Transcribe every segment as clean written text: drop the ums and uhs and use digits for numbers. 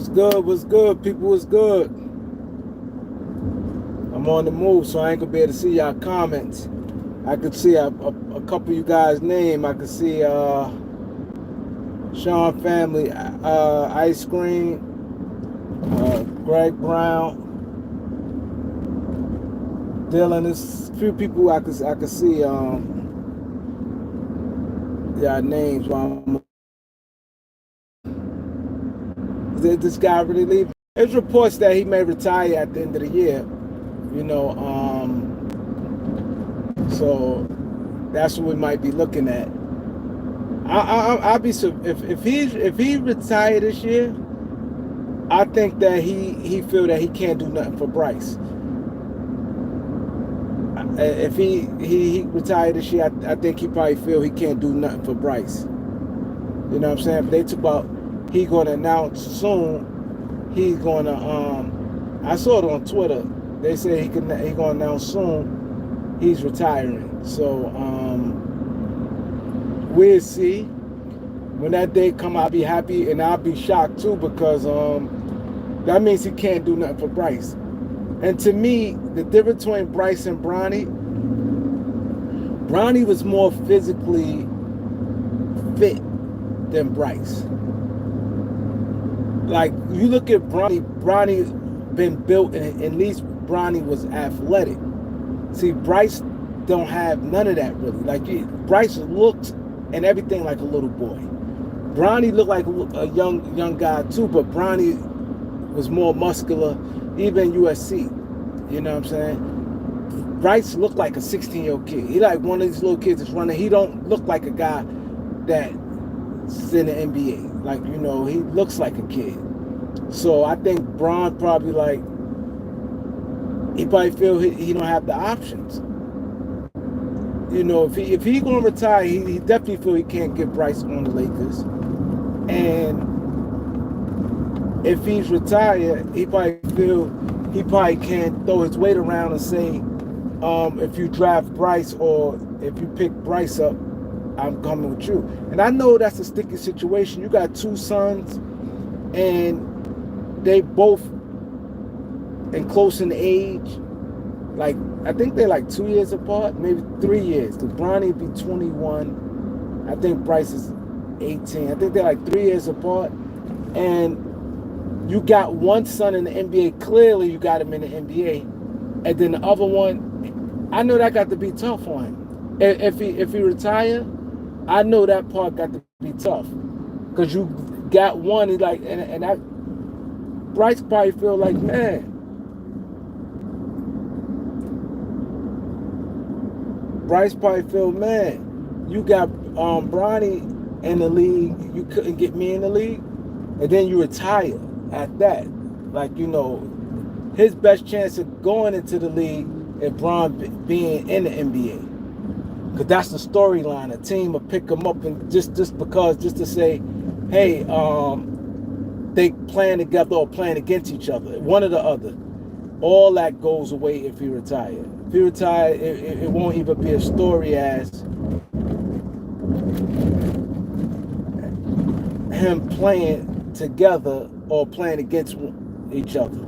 What's good? What's good? People, what's good? I'm on the move, so I ain't gonna be able to see y'all comments. I could see a couple of you guys' name. I could see Sean Family, Ice Cream, Greg Brown, Dylan. There's a few people I could see y'all names. Did this guy really leave? There's reports that he may retire at the end of the year. You know, so that's what we might be looking at. I'll be if he retired this year. I think that he feel that he can't do nothing for Bryce. If he retired this year, I think he probably feel he can't do nothing for Bryce. You know what I'm saying? But they talk about he going to announce soon. He's going to I saw it on Twitter. They say he going to announce soon he's retiring. So we'll see. When that day come, I'll be happy and I'll be shocked too, because that means he can't do nothing for Bryce. And to me, the difference between Bryce and Bronny was more physically fit than Bryce. Like, you look at Bronny been built, and at least Bronny was athletic. See, Bryce don't have none of that really. Like, Bryce looked and everything like a little boy. Bronny looked like a young guy too, but Bronny was more muscular, even USC. You know what I'm saying? Bryce looked like a 16-year-old kid. He like one of these little kids that's running. He don't look like a guy that's in the NBA. Like, you know, he looks like a kid. So I think Bron probably he probably feel he don't have the options. You know, if he gonna retire, he definitely feel he can't get Bryce on the Lakers. And if he's retired, he probably feel he probably can't throw his weight around and say, if you draft Bryce or if you pick Bryce up, I'm coming with you. And I know that's a sticky situation. You got two sons, and they both in close in age. Like, I think they're like 2 years apart, maybe 3 years. Because Bronny be 21. I think Bryce is 18. I think they're like 3 years apart. And you got one son in the NBA. Clearly, you got him in the NBA. And then the other one, I know that got to be tough on him. If he retire, I know that part got to be tough. Because you got one, and that Bryce probably feel like, man, you got Bronny in the league, you couldn't get me in the league, and then you retire at that. Like, you know, his best chance of going into the league is Bron being in the NBA. Because that's the storyline. A team will pick him up, and just to say, hey, they playing together or playing against each other, one or the other. All that goes away if he retires. If he retires, it won't even be a story as him playing together or playing against each other.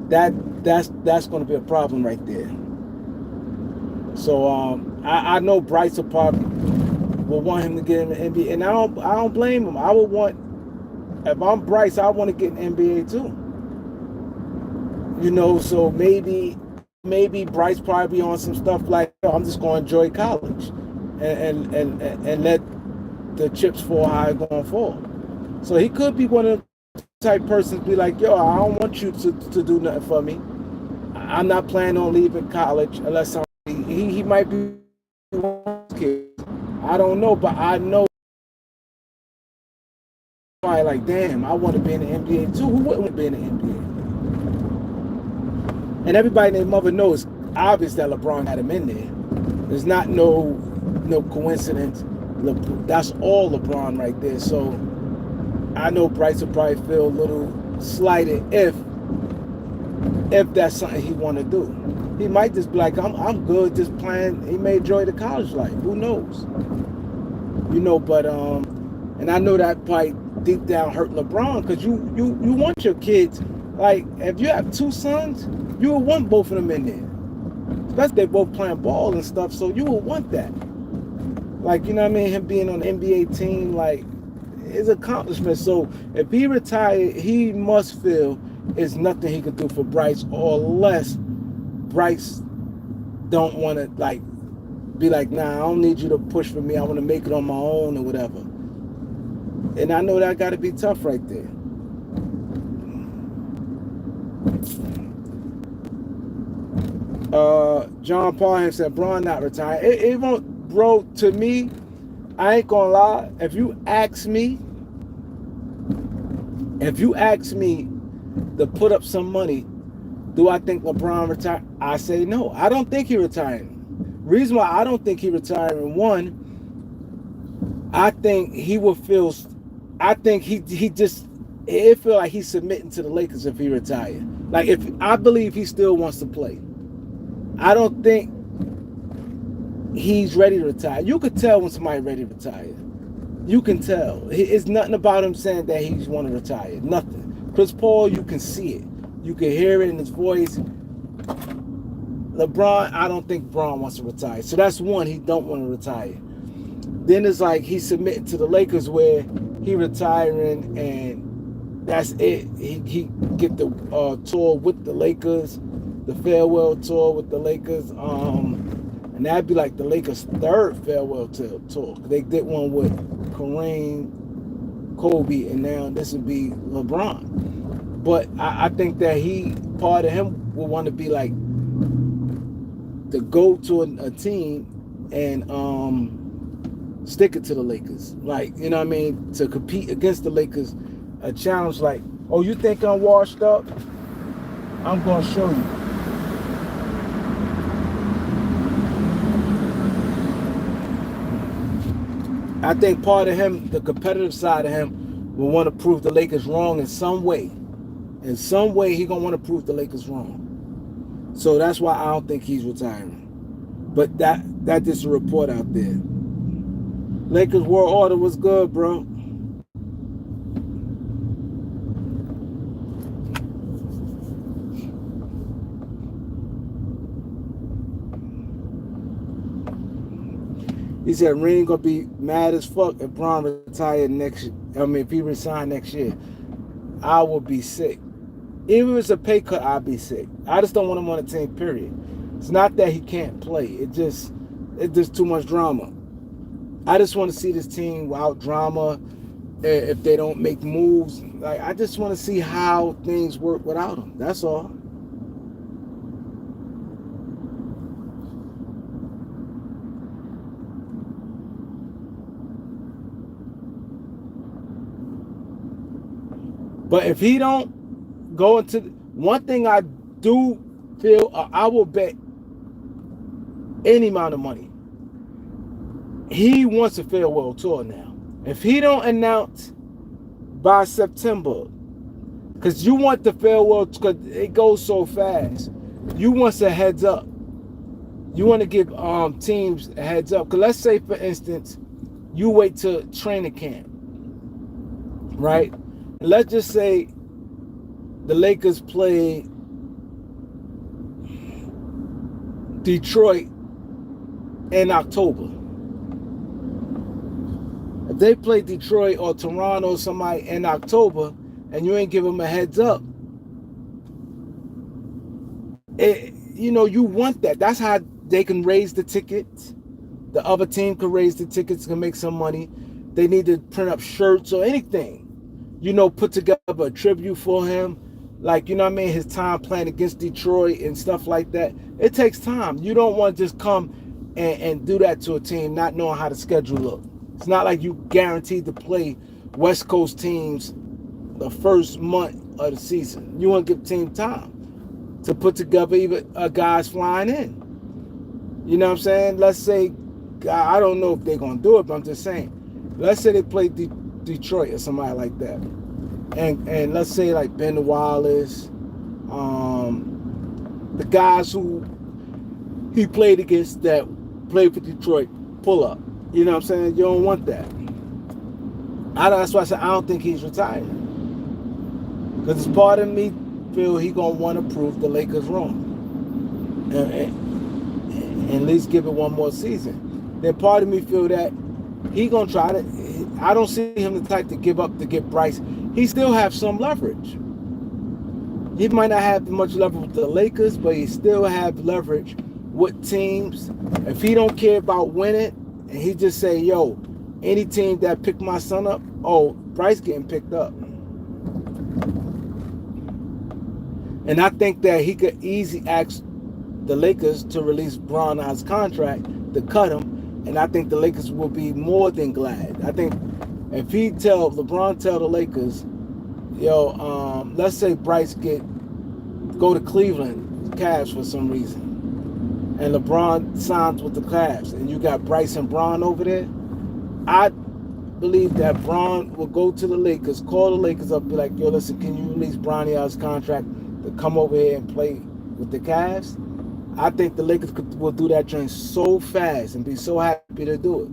That's going to be a problem right there. So I know Bryce will want him to get in the NBA, and I don't blame him. I would want, if I'm Bryce, I want to get in the NBA too. You know, so maybe Bryce probably on some stuff like, I'm just going to enjoy college and let the chips fall how it's going to fall. So he could be one of the type persons be like, yo, I don't want you to do nothing for me. I'm not planning on leaving college unless he might be one of those kids. I don't know, but I know probably like, damn, I want to be in the NBA too. Who wouldn't want to be in the NBA? And everybody and their mother knows, obvious that LeBron had him in there. There's not no coincidence. That's all LeBron right there. So I know Bryce will probably feel a little slighted if that's something he want to do. He might just be like, I'm good just playing. He may enjoy the college life. Who knows? You know, but and I know that probably deep down hurt LeBron because you want your kids. Like, if you have two sons, you would want both of them in there. Especially if they both playing ball and stuff, so you would want that. Like, you know what I mean? Him being on the NBA team, like, his accomplishment. So if he retired, he must feel it's nothing he could do for Bryce, or less Bryce don't want to, like, be like, nah, I don't need you to push for me. I want to make it on my own or whatever. And I know that got to be tough right there. John Paul have said, Bron not retired. It won't, bro, to me, I ain't gonna lie. If you ask me to put up some money, do I think LeBron retired? I say no. I don't think he retired. Reason why I don't think he retiring, one, I think he will feel, I think he just, it feel like he's submitting to the Lakers if he retired. Like, if I believe he still wants to play. I don't think he's ready to retire. You could tell when somebody's ready to retire. You can tell. It's nothing about him saying that he's want to retire. Nothing. Chris Paul, you can see it. You can hear it in his voice. LeBron, I don't think Bron wants to retire. So that's one, he don't want to retire. Then it's like he's submitting to the Lakers where he retiring and that's it. He get the tour with the Lakers, the farewell tour with the Lakers. And that'd be like the Lakers' third farewell tour. They did one with Kareem, Kobe, and now this would be LeBron. But I think that part of him will want to be like, to go to a team and stick it to the Lakers. Like, you know what I mean? To compete against the Lakers, a challenge like, oh, you think I'm washed up? I'm going to show you. I think part of him, the competitive side of him, will want to prove the Lakers wrong in some way. In some way, he's going to want to prove the Lakers wrong. So that's why I don't think he's retiring. But that just a report out there. Lakers World Order was good, bro. He said Ring gonna be mad as fuck if Bron retired if he resigned next year. I will be sick. Even if it's a pay cut, I'll be sick. I just don't want him on the team, period. It's not that he can't play. It's just too much drama. I just want to see this team without drama. If they don't make moves, like, I just want to see how things work without him. That's all. But if he don't go into one thing, I do feel I will bet any amount of money. He wants a farewell tour now. If he don't announce by September, because you want the farewell, because it goes so fast, you want a heads up. You want to give teams a heads up. Because let's say, for instance, you wait till training camp, right? Let's just say the Lakers play Detroit in October. If they play Detroit or Toronto or somebody in October and you ain't give them a heads up, you want that. That's how they can raise the tickets. The other team can raise the tickets, can make some money. They need to print up shirts or anything. Put together a tribute for him. Like, his time playing against Detroit and stuff like that. It takes time. You don't want to just come and do that to a team not knowing how the schedule looks. It's not like you guaranteed to play West Coast teams the first month of the season. You want to give team time to put together even guys flying in. You know what I'm saying? Let's say, I don't know if they're going to do it, but I'm just saying. Let's say they play Detroit or somebody like that. And let's say like Ben Wallace, the guys who he played against that played for Detroit, pull up. You know what I'm saying? You don't want that. That's why I said I don't think he's retiring. Because it's part of me feel he gonna want to prove the Lakers wrong, and at least give it one more season. Then part of me feel that he gonna try to. I don't see him the type to give up to get Bryce. He still have some leverage. He might not have much leverage with the Lakers, but he still have leverage with teams. If he don't care about winning, and he just say, "Yo, any team that pick my son up, oh, Bryce getting picked up." And I think that he could easily ask the Lakers to release Bron out his contract to cut him, and I think the Lakers will be more than glad. I think if he LeBron tell the Lakers, yo, let's say Bryce go to Cleveland Cavs for some reason, and LeBron signs with the Cavs, and you got Bryce and Bron over there, I believe that Bron will go to the Lakers, call the Lakers up, be like, yo, listen, can you release Bronny out his contract to come over here and play with the Cavs? I think the Lakers will do that joint so fast and be so happy to do it.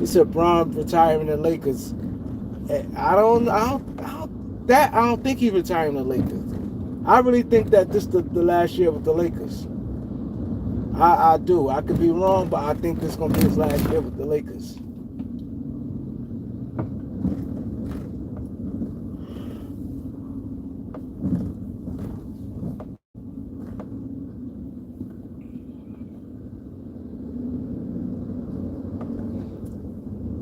He said Bron retiring the Lakers. I don't think he's retiring the Lakers. I really think that this is the last year with the Lakers. I do. I could be wrong, but I think this is gonna be his last year with the Lakers.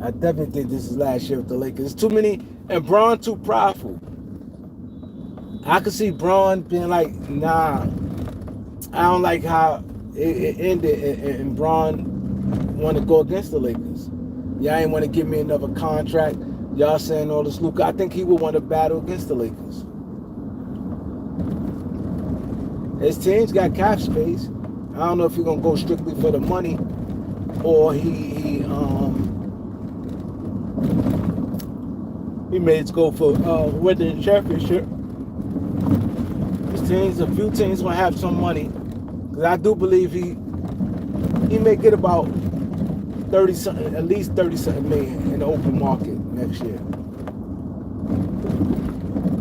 I definitely think this is last year with the Lakers. It's too many, and Bron too prideful. I could see Bron being like, nah, I don't like how it ended, and Bron want to go against the Lakers. Y'all ain't want to give me another contract. Y'all saying all this, Luka. I think he would want to battle against the Lakers. His team's got cap space. I don't know if he's gonna go strictly for the money, or he may go for winning the championship. A few teams gonna have some money, because I do believe he may get about 30 something, at least 30 something million in the open market next year.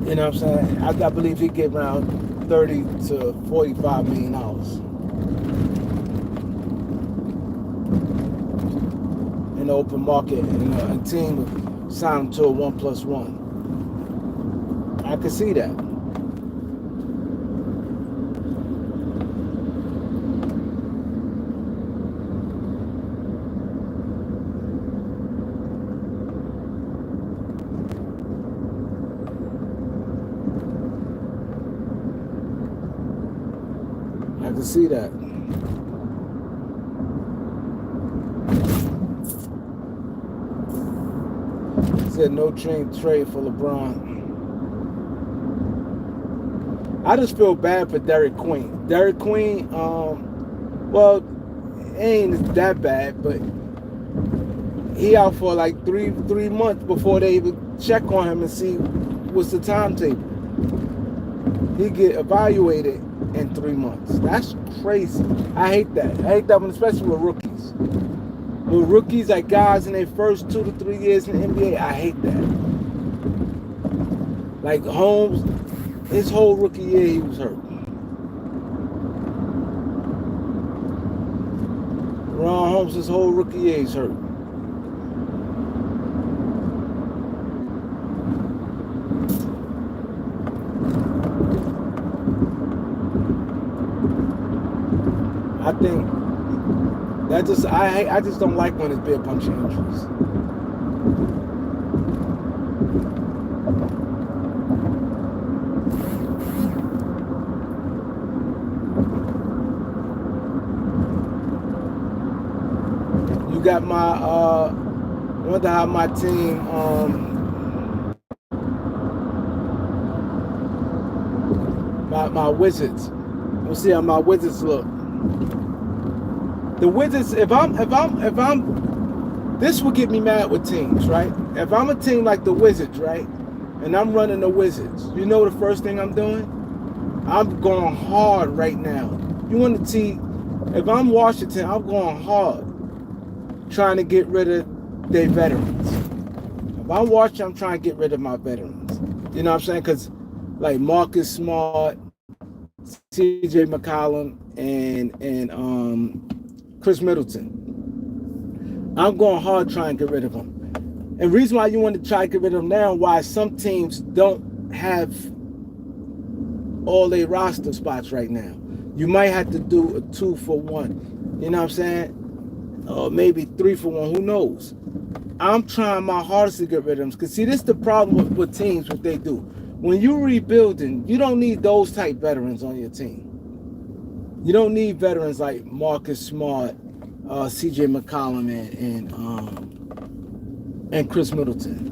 You know what I'm saying? I believe he get around 30 to 45 million dollars in the open market, and a team would sign him to a 1+1. I can see that. I can see that. Said no trade for LeBron. I just feel bad for Derek Queen. Derek Queen, well, it ain't that bad, but he out for like three months before they even check on him and see what's the timetable. He get evaluated in 3 months. That's crazy. I hate that. I hate that one, especially with rookies. With rookies, like guys in their first 2 to 3 years in the NBA, I hate that. Like Holmes, his whole rookie year, he was hurt. Ron Holmes, his whole rookie year, he's hurt. I think that I just don't like when it's been a bunch of injuries. You got my I wonder how my team my Wizards. We'll see how my Wizards look. The Wizards, if I'm, this would get me mad with teams, right? If I'm a team like the Wizards, right, and I'm running the Wizards, you know the first thing I'm doing? I'm going hard right now. You want to see if I'm Washington, I'm going hard trying to get rid of their veterans. If I'm Washington, I'm trying to get rid of my veterans. You know what I'm saying? Because like Marcus Smart, C.J. McCollum, and Chris Middleton. I'm going hard trying to get rid of them. And the reason why you want to try to get rid of them now, why some teams don't have all their roster spots right now. You might have to do a 2-for-1. You know what I'm saying? Or maybe 3-for-1. Who knows? I'm trying my hardest to get rid of them. Because see, this is the problem with teams, what they do. When you're rebuilding, you don't need those type veterans on your team. You don't need veterans like Marcus Smart, C.J. McCollum, and Chris Middleton.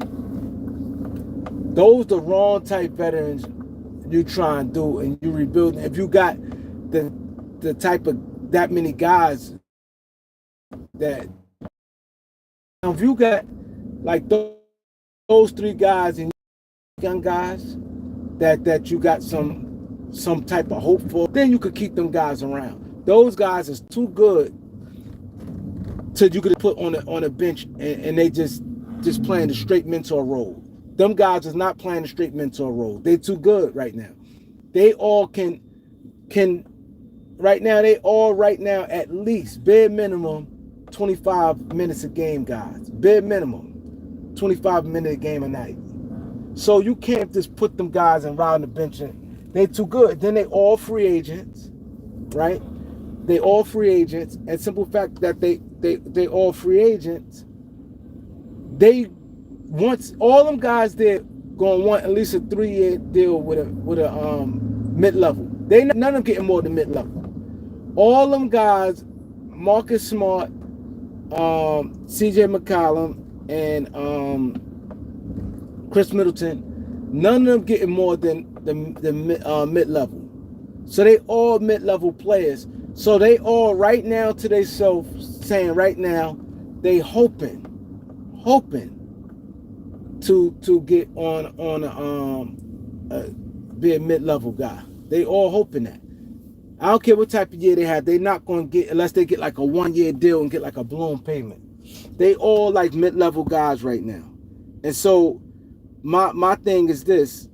Those the wrong type veterans you try and do, and you rebuild. If you got the type of that many guys that, if you got like those 3 guys and young guys that you got some type of hope for, then you could keep them guys around. Those guys is too good to you could put on a bench and they just playing the straight mentor role. Them guys is not playing the straight mentor role. They too good right now. They all can right now. They all right now at least bare minimum 25 minutes a game, guys. Bare minimum 25 minutes a game a night. So you can't just put them guys and ride on the bench. And they too good. Then they all free agents, right? They all free agents. And simple fact that they all free agents. They once all them guys they're gonna want at least a 3-year deal with a mid-level. They none of them getting more than mid-level. All them guys, Marcus Smart, C.J. McCollum, and Chris Middleton, none of them getting more than the mid-level. So they all mid-level players. So they all right now to themselves saying right now they hoping to get on be a mid-level guy. They all hoping that. I don't care what type of year they have. They're not going to get, unless they get like a 1-year deal and get like a balloon payment. They all like mid-level guys right now. And so my thing is this.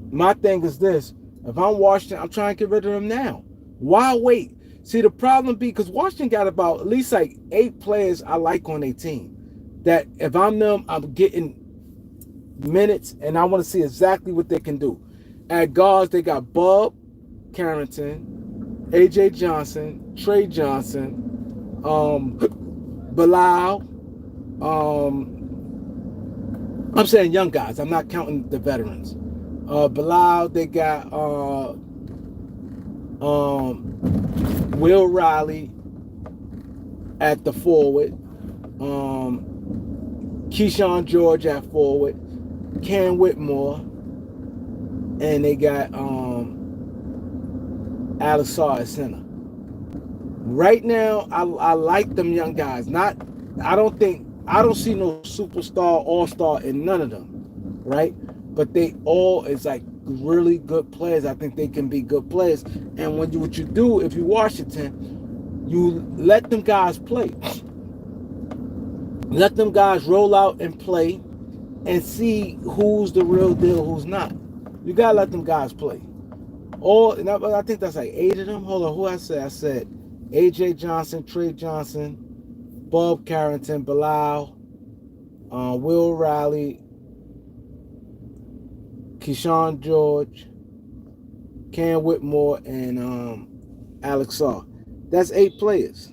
My thing is this. If I'm Washington, I'm trying to get rid of them now. Why wait? See, the problem be because Washington got about at least like 8 players I like on their team. That if I'm them, I'm getting minutes, and I want to see exactly what they can do. At guards, they got Bob Carrington, A.J. Johnson, Trey Johnson, Bilal. I'm saying young guys. I'm not counting the veterans. Bilal, they got Will Riley at the forward, Keyshawn George at forward, Cam Whitmore, and they got Alex Sarr at center. Right now, I like them young guys. I don't see no superstar, all-star in none of them, right? But they all is like really good players. I think they can be good players. And what you do if you Washington, you let them guys play. Let them guys roll out and play and see who's the real deal, who's not. You gotta let them guys play. And I think that's like 8 of them. Hold on, who I said? I said A.J. Johnson, Trey Johnson, Bob Carrington, Bilal, Will Riley, Keyshawn George, Cam Whitmore, and Alex Sarr. That's 8 players.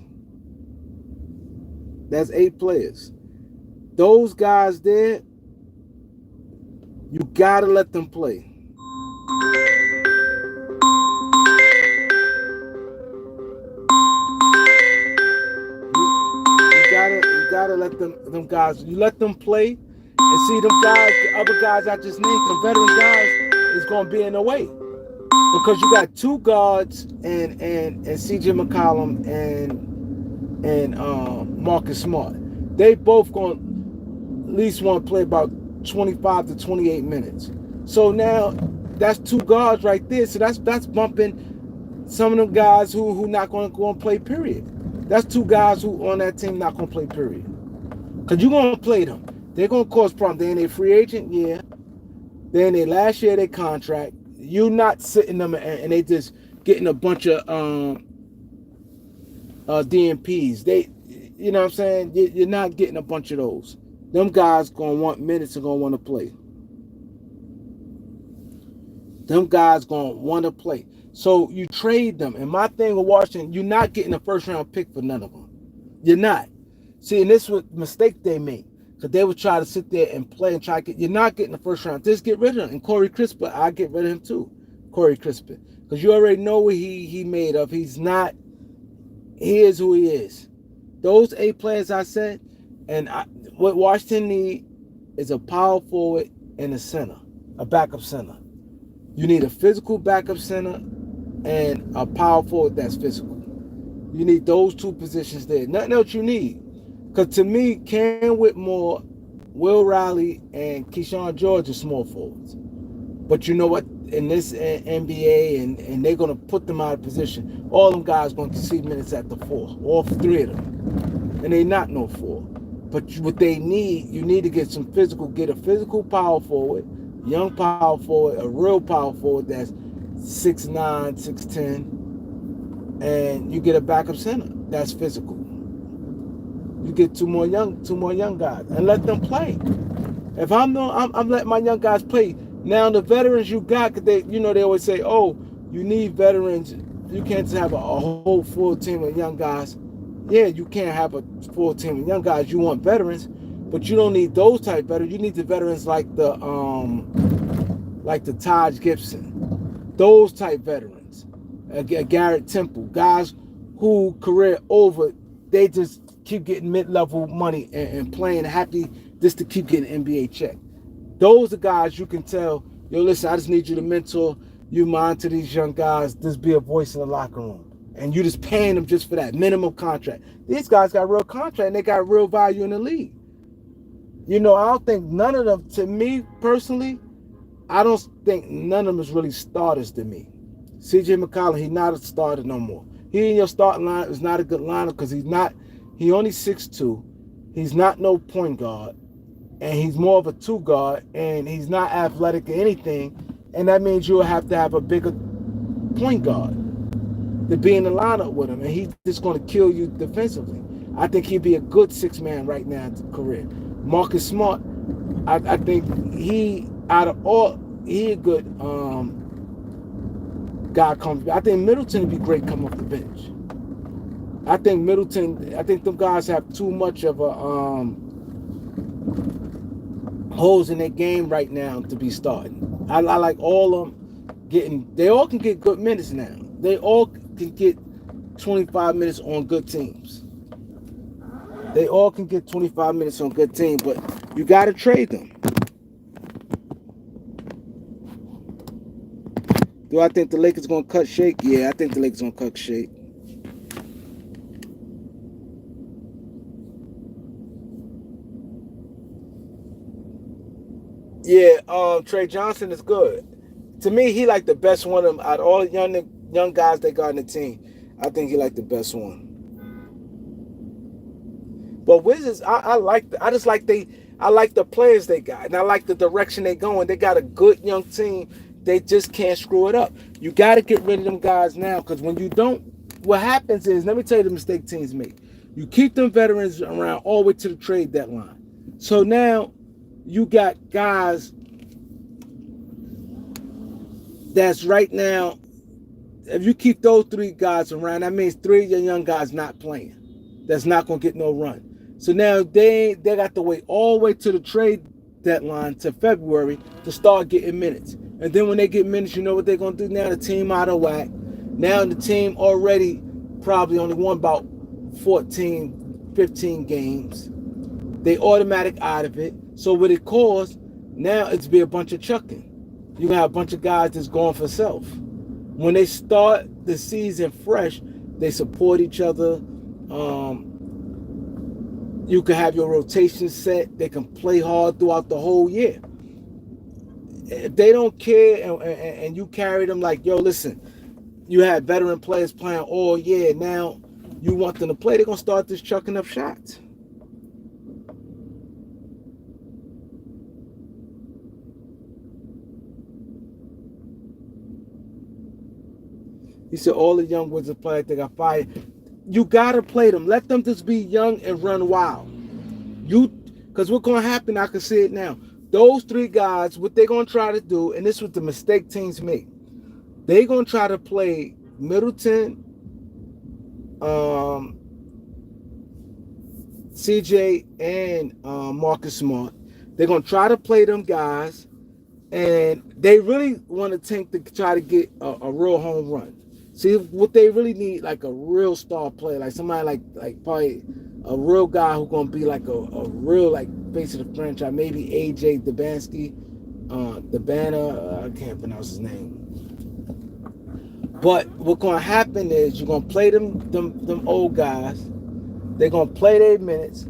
That's 8 players. Those guys there, you gotta let them play. You gotta let them guys. You let them play, and see them guys. The other guys I just named, the veteran guys, is gonna be in the way because you got 2 guards and C.J. McCollum and Marcus Smart. They both going to at least want to play about 25 to 28 minutes. So now that's two guards right there. So that's bumping some of them guys who not going to go and play. Period. That's two guys who on that team not going to play. Period. Because you're going to play them. They're going to cause problems. They're in a free agent year. They're in their last year of their contract. You're not sitting them and they just getting a bunch of DMPs. You know what I'm saying? You're not getting a bunch of those. Them guys going to want minutes and going to want to play. Them guys going to want to play. So you trade them. And my thing with Washington, you're not getting a first round pick for none of them. You're not. See, and this was a mistake they made. Because they would try to sit there and play and try to get. You're not getting the first round. Just get rid of him. And Corey Crispin, I get rid of him too. Corey Crispin. Because you already know what he made of. He's not. He is who he is. Those 8 players I said, and what Washington need is a power forward and a center, a backup center. You need a physical backup center and a power forward that's physical. You need those 2 positions there. Nothing else you need. Because to me, Cam Whitmore, Will Riley, and Keyshawn George are small forwards. But you know what? In this NBA, and they're going to put them out of position. All them guys going to see minutes at the 4. All 3 of them. And they not no 4. But what they need, you need to get some physical. Get a physical power forward, young power forward, a real power forward that's 6'9", 6'10", and you get a backup center that's physical. You get two more young guys and let them play. If I'm letting my young guys play. Now the veterans you got, they always say, oh, you need veterans. You can't just have a whole full team of young guys. Yeah, you can't have a full team of young guys. You want veterans, but you don't need those type veterans. You need the veterans like the Taj Gibson, those type veterans, Garrett Temple, guys who career over, they just keep getting mid-level money and playing happy just to keep getting NBA check. Those are guys you can tell, yo, listen, I just need you to mentor you mind to these young guys, just be a voice in the locker room. And you just paying them just for that minimum contract. These guys got real contract and they got real value in the league. I don't think none of them, to me personally, I don't think none of them is really starters to me. CJ McCollum, he's not a starter no more. He in your starting line is not a good lineup because he only 6'2". He's not no point guard. And he's more of a 2 guard. And he's not athletic or anything. And that means you'll have to have a bigger point guard to be in the lineup with him. And he's just going to kill you defensively. I think he'd be a good 6-man right now in his career. Marcus Smart, I think he a good guy comes. I think Middleton would be great coming off the bench. I think them guys have too much of a holes in their game right now to be starting. I like all of them they all can get good minutes now. They all can get 25 minutes on good teams. They all can get 25 minutes on good teams, but you got to trade them. Do I think the Lakers going to cut Shake? Yeah, I think the Lakers going to cut Shake. Yeah, Trey Johnson is good. To me, he like the best one of them out of all the young guys they got in the team. I think he like the best one. But Wizards, I like the players they got, and I like the direction they going. They got a good young team. They just can't screw it up. You got to get rid of them guys now, because when you don't, what happens is, let me tell you the mistake teams make. You keep them veterans around all the way to the trade deadline. So now you got guys that's right now, if you keep those 3 guys around, that means 3 of your young guys not playing. That's not going to get no run. So now they got to wait all the way to the trade deadline to February to start getting minutes. And then when they get minutes, you know what they're going to do now? The team out of whack. Now the team already probably only won about 14, 15 games. They automatic out of it. So what it caused, now it's be a bunch of chucking. You're going to have a bunch of guys that's going for self. When they start the season fresh, they support each other. You can have your rotation set. They can play hard throughout the whole year. If they don't care and you carry them like, yo, listen, you had veteran players playing all year. Now you want them to play, they're gonna start just chucking up shots. He said all the young Wizards players they got fired. You gotta play them. Let them just be young and run wild. You, because what's gonna happen? I can see it now. Those three guys, what they're gonna try to do, and this was the mistake teams make. They're gonna try to play Middleton, um, CJ, and Marcus Smart. They're gonna try to play them guys, and they really want to tank to try to get a real home run. See what they really need, like a real star player, like somebody like probably a real guy who's gonna be like a real like face of the franchise. Maybe AJ Debansky, the banner. I can't pronounce his name. But what's gonna happen is you're gonna play them old guys. They're gonna play their minutes.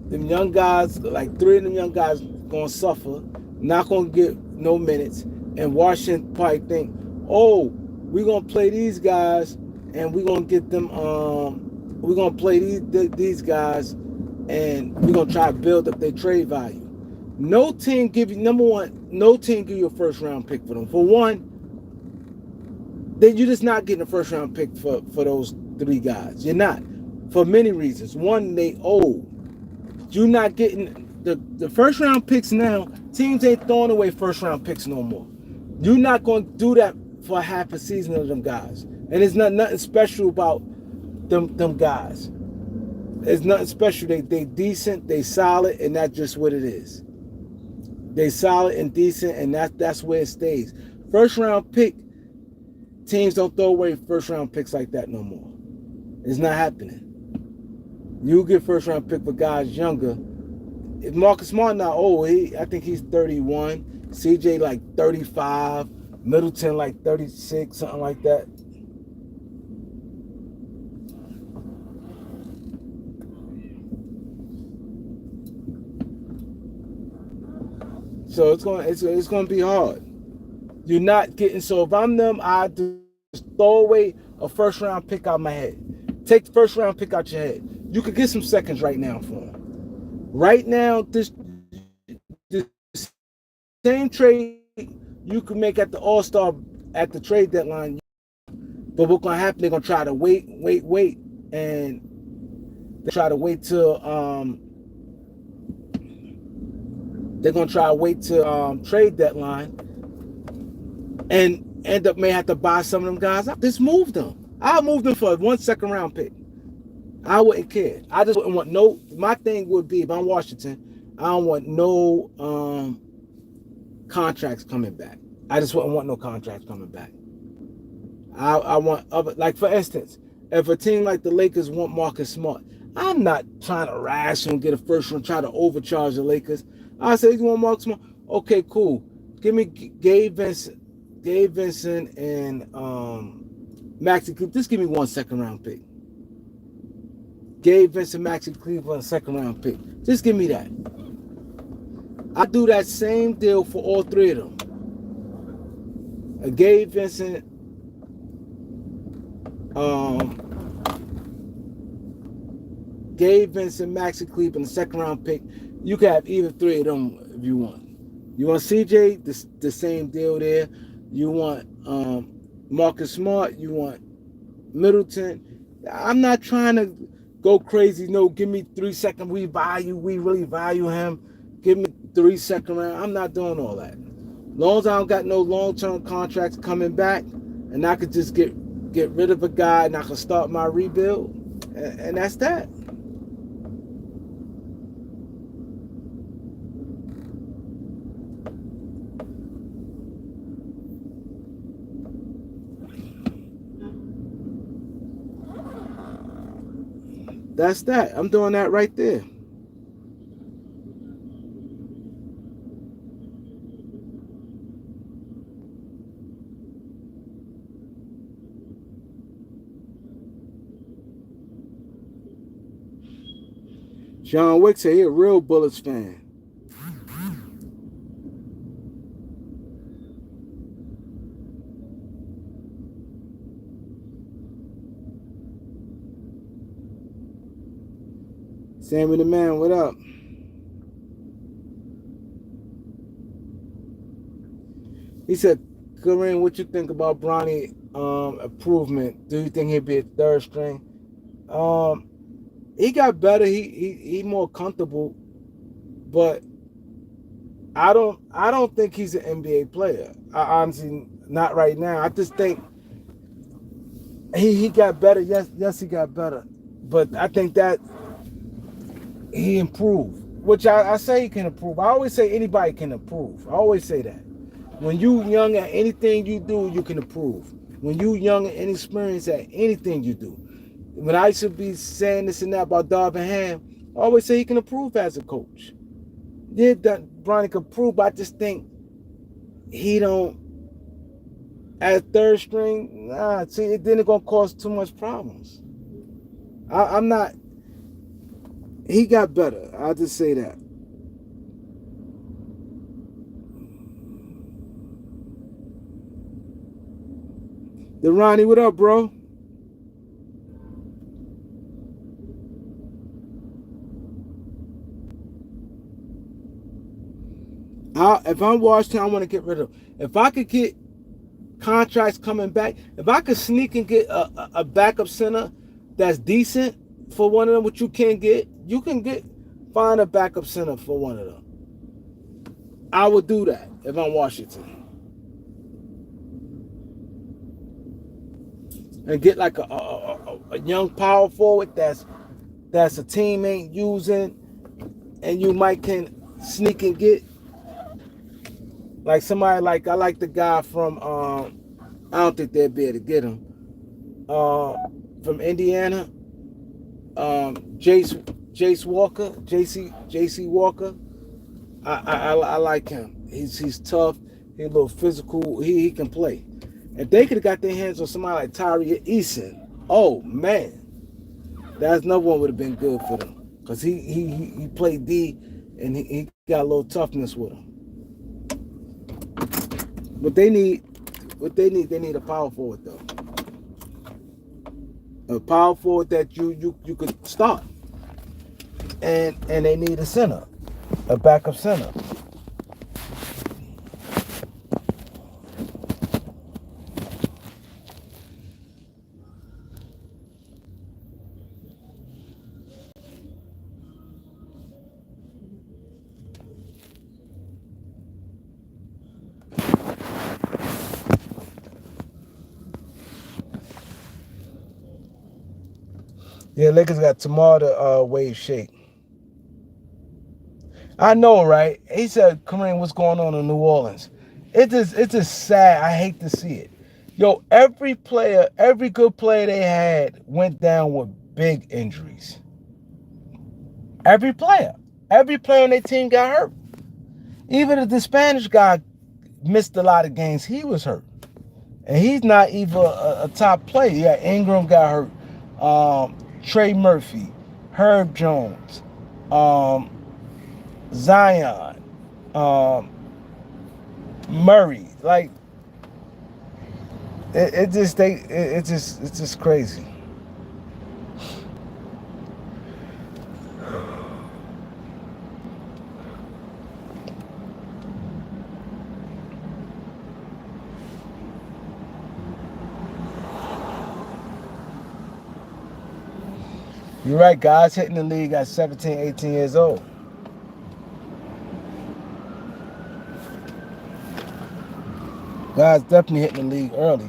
Them young guys, like three of them young guys, gonna suffer. Not gonna get no minutes. And Washington probably think, oh, we're gonna play these guys, and we're gonna get them. We're gonna play these guys, and we're gonna try to build up their trade value. No team give you number one. No team give you a first round pick for them. For one, then you're just not getting a first round pick for those three guys. You're not, for many reasons. One, they old. You're not getting the first round picks now. Teams ain't throwing away first round picks no more. You're not going to do that for half a season of them guys. And there's nothing special about them guys. There's nothing special. They decent, they solid, and that's just what it is. They solid and decent, and that's where it stays. First round pick, teams don't throw away first round picks like that no more. It's not happening. You get first round pick for guys younger. If Marcus Smart not old, I think he's 31. CJ like 35. Middleton like 36, something like that. So it's gonna be hard. You're not getting, so if I'm them, I just throw away a first round pick out my head. Take the first round pick out your head. You could get some seconds right now for him. Right now, this same trade you can make at the All-Star at the trade deadline. But what's gonna happen? They're gonna try to wait, and they try to wait till they're gonna try to wait till trade deadline, and end up may have to buy some of them guys out. Just move them. I'll move them for 1 second round pick. I wouldn't care. I just wouldn't want no. My thing would be if I'm Washington, I don't want no contracts coming back. I just wouldn't want no contracts coming back. I want other, like for instance, if a team like the Lakers want Marcus Smart, I'm not trying to rash and get a first one, try to overcharge the Lakers. I say you want Marcus Smart, okay, cool. Give me Gabe Vincent, and Maxi Cleveland. Just give me 1 second round pick. Gabe Vincent, Maxi Cleveland, second round pick. Just give me that. I do that same deal for all three of them. Gabe Vincent, Maxi Cleveland, the second round pick. You can have either three of them if you want. You want CJ, the same deal there. You want Marcus Smart. You want Middleton. I'm not trying to go crazy. No, give me 3 seconds. We really value him. Give me 3 second round. I'm not doing all that. As long as I don't got no long-term contracts coming back, and I could just get rid of a guy and I can start my rebuild, and that's that. That's that. I'm doing that right there. John Wick said he a real Bullets fan. Sammy the Man, what up? He said, Kareem, what you think about Bronny improvement? Do you think he'd be a third string? Um, he got better. He more comfortable, but I don't think he's an NBA player. I honestly not right now. I just think he got better. Yes, he got better, but I think that he improved, which I say he can improve. I always say anybody can improve. I always say that. When you young at anything you do, you can improve. When you young and inexperienced at anything you do. When I should be saying this and that about Darvin Ham, I always say he can improve as a coach. Yeah, that Bronny can improve, but I just think he don't as third string. Nah, see, it then it's gonna cause too much problems. I'm not. He got better. I'll just say that. The Ronnie, what up, bro? If I'm Washington, I want to get rid of. If I could get contracts coming back, if I could sneak and get a backup center that's decent for one of them, what you can get, find a backup center for one of them. I would do that if I'm Washington and get like a young power forward that's a team ain't using, and you might can sneak and get like somebody like I like the guy from I don't think they'd be able to get him from Indiana, Jace Walker, JC Walker. I like him. He's tough. He's a little physical. He can play. If they could have got their hands on somebody like Tyree Eason, oh man, that's another one would have been good for them because he played D and he got a little toughness with him. But they need a power forward though. A power forward that you could start, and they need a center, a backup center. Yeah, Lakers got tomorrow to wave shake. I know, right? He said, Kareem, what's going on in New Orleans? It's just sad. I hate to see it. Yo, every player, every good player they had went down with big injuries. Every player. Every player on their team got hurt. Even if the Spanish guy missed a lot of games, he was hurt. And he's not even a top player. Yeah, Ingram got hurt. Trey Murphy, Herb Jones, um, Zion, um, Murray. Like it's just crazy. You're right, guys hitting the league at 17, 18 years old. Guys definitely hitting the league early.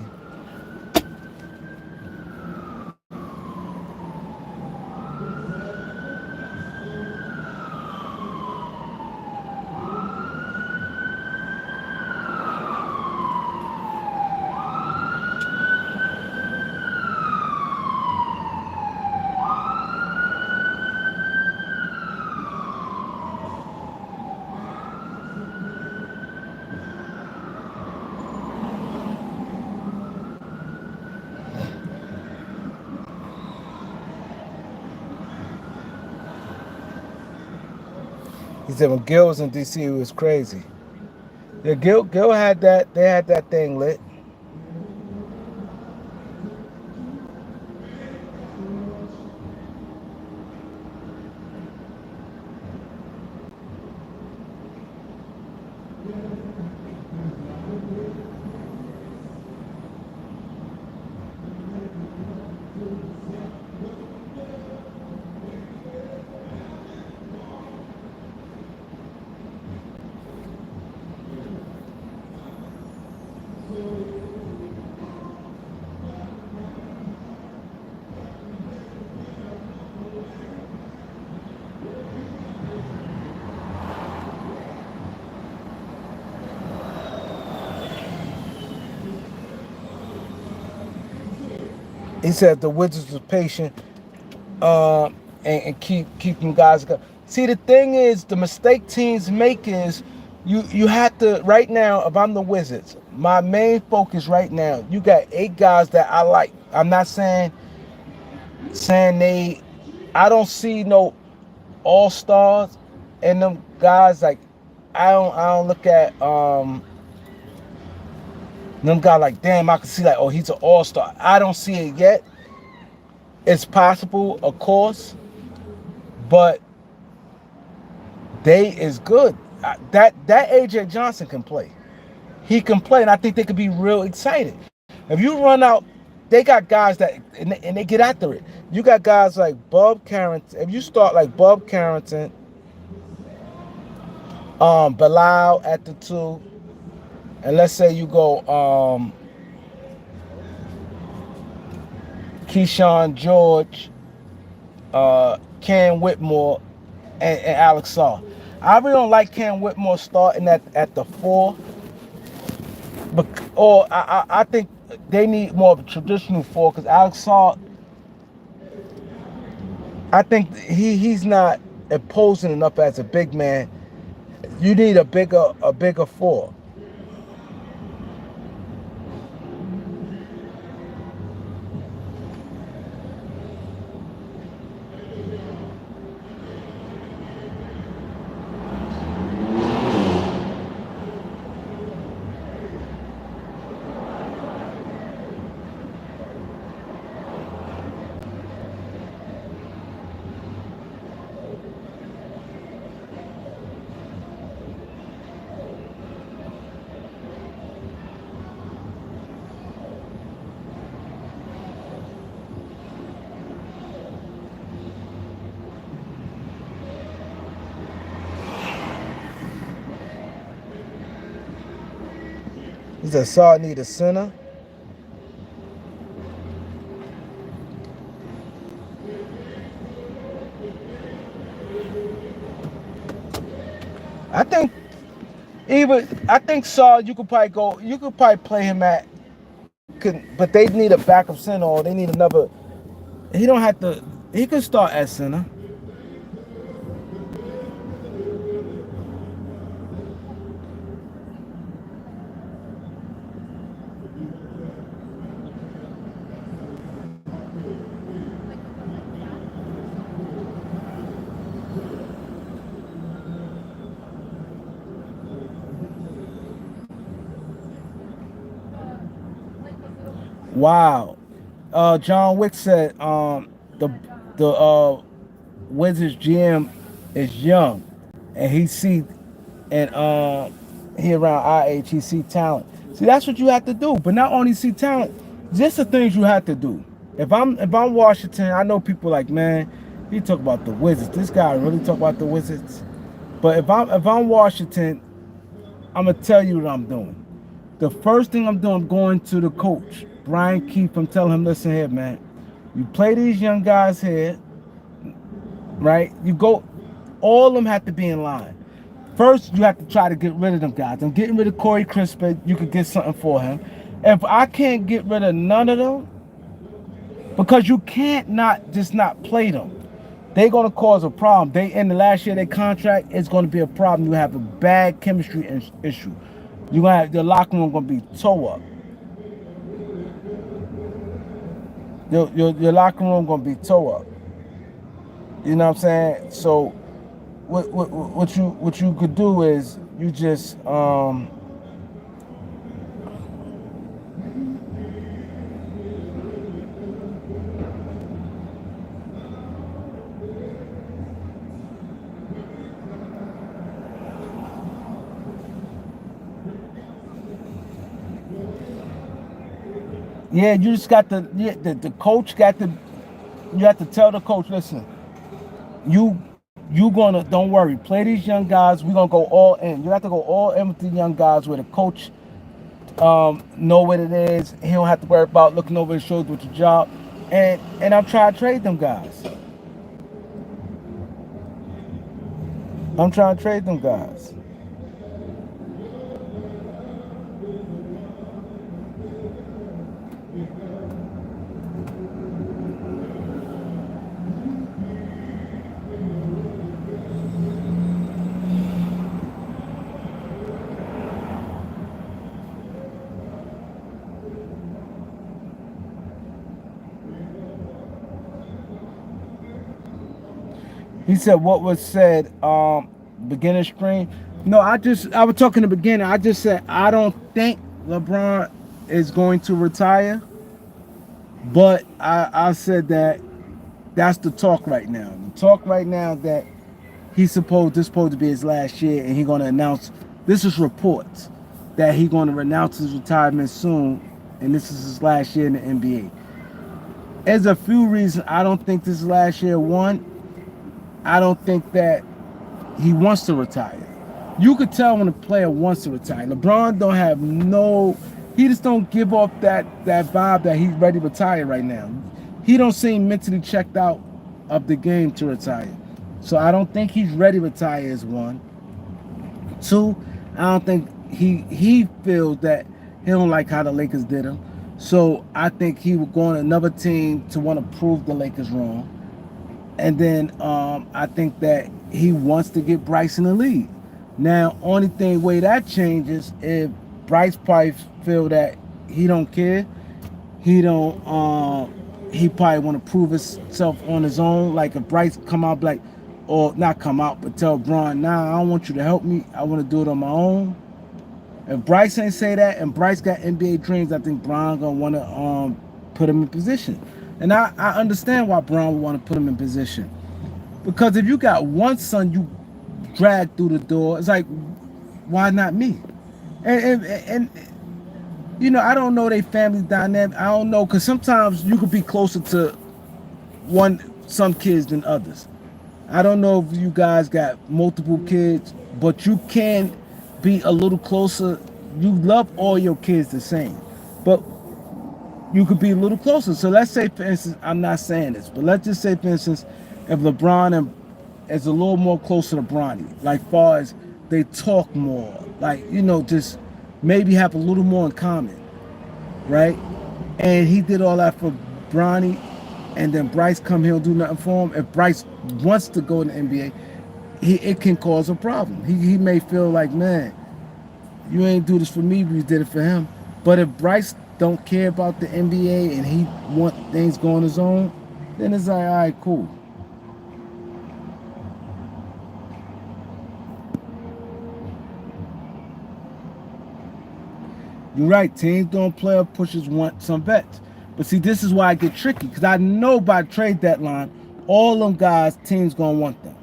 He said when Gil was in DC, it was crazy. Yeah, Gil had that. They had that thing lit. He said the Wizards was patient, uh, and keep them guys going. See, the thing is, the mistake teams make is you have to right now. If I'm the Wizards, my main focus right now, you got 8 guys that I like. I'm not saying they. I don't see no all stars and them guys like I don't look at them guys like damn I can see like oh he's an all star. I don't see it yet. It's possible, of course, but they is good. That AJ Johnson can play. He can play, and I think they could be real excited. If you run out, they got guys that and they get after it. You got guys like Bob Carrington. If you start like Bob Carrington, Bilal at the 2, and let's say you go Keyshawn George, Cam Whitmore, and Alex Saw. I really don't like Cam Whitmore starting at the 4, but or I think they need more of a traditional 4 because Alex Saw, I think he's not imposing enough as a big man. You need a bigger 4. He said Saw need a center. I think I think Saw you could probably play him but they need a backup center or they need another. He don't have to. He could start at center. Wow. John Wick said the Wizards GM is young, and he around our age. He see talent. See, that's what you have to do. But not only see talent, just the things you have to do. If I'm Washington, I know people like man, he talk about the Wizards. This guy really talk about the Wizards. But if I'm Washington, I'm gonna tell you what I'm doing. The first thing I'm doing, I'm going to the coach, Brian Keefe. I'm telling him, listen here, man. You play these young guys here, right? You go, all of them have to be in line. First, you have to try to get rid of them guys. I'm getting rid of Corey Crispin. You could get something for him. If I can't get rid of none of them, because you can't not play them. They're gonna cause a problem. They in the last year of their contract, it's gonna be a problem. You have a bad chemistry issue. You're gonna have your locker room gonna be toe up. Your locker room gonna be toe up. You know what I'm saying? So what you could do is you just yeah, you just got to the coach got to you have to tell the coach, listen, you gonna don't worry, play these young guys, we're gonna go all in. You have to go all in with the young guys where the coach know what it is. He don't have to worry about looking over his shoulder with your job. And I'm trying to trade them guys. I'm trying to trade them guys. He said what was said beginning stream. No, I was talking the beginning. I just said I don't think LeBron is going to retire, but I said that that's the talk right now. The talk right now that this supposed to be his last year, and he's going to announce. This is reports that he's going to renounce his retirement soon, and this is his last year in the NBA. There's a few reasons I don't think this is last year. One, I don't think that he wants to retire. You could tell when a player wants to retire. LeBron don't have no. He just don't give off that vibe that he's ready to retire right now. He don't seem mentally checked out of the game to retire. So I don't think he's ready to retire is one. Two, I don't think he feels that he don't like how the Lakers did him. So I think he would go on another team to want to prove the Lakers wrong. And then I think that he wants to get Bryce in the league. Now, only thing way that changes if Bryce probably feel that he don't care. He don't. He probably want to prove himself on his own. Like if Bryce come out like, or not come out, but tell Bron, nah, I don't want you to help me. I want to do it on my own. If Bryce ain't say that, and Bryce got NBA dreams, I think Bron gonna want to put him in position. And I understand why Bron would want to put him in position. Because if you got one son you drag through the door, it's like, why not me? And you know, I don't know their family dynamic. I don't know, because sometimes you could be closer to some kids than others. I don't know if you guys got multiple kids, but you can be a little closer. You love all your kids the same, but you could be a little closer. So let's say, for instance, I'm not saying this, but let's just say, for instance, if LeBron is a little more closer to Bronny, like far as they talk more, like, you know, just maybe have a little more in common, right? And he did all that for Bronny, and then Bryce come here and do nothing for him. If Bryce wants to go in the NBA, it can cause a problem. He may feel like, man, you ain't do this for me, but you did it for him. But if Bryce don't care about the NBA and he want things going his own, then it's like, all right, cool. You're right. Teams doing playoff pushes want some vets. But see, this is why I get tricky, because I know by trade deadline, all them guys, teams gonna want them.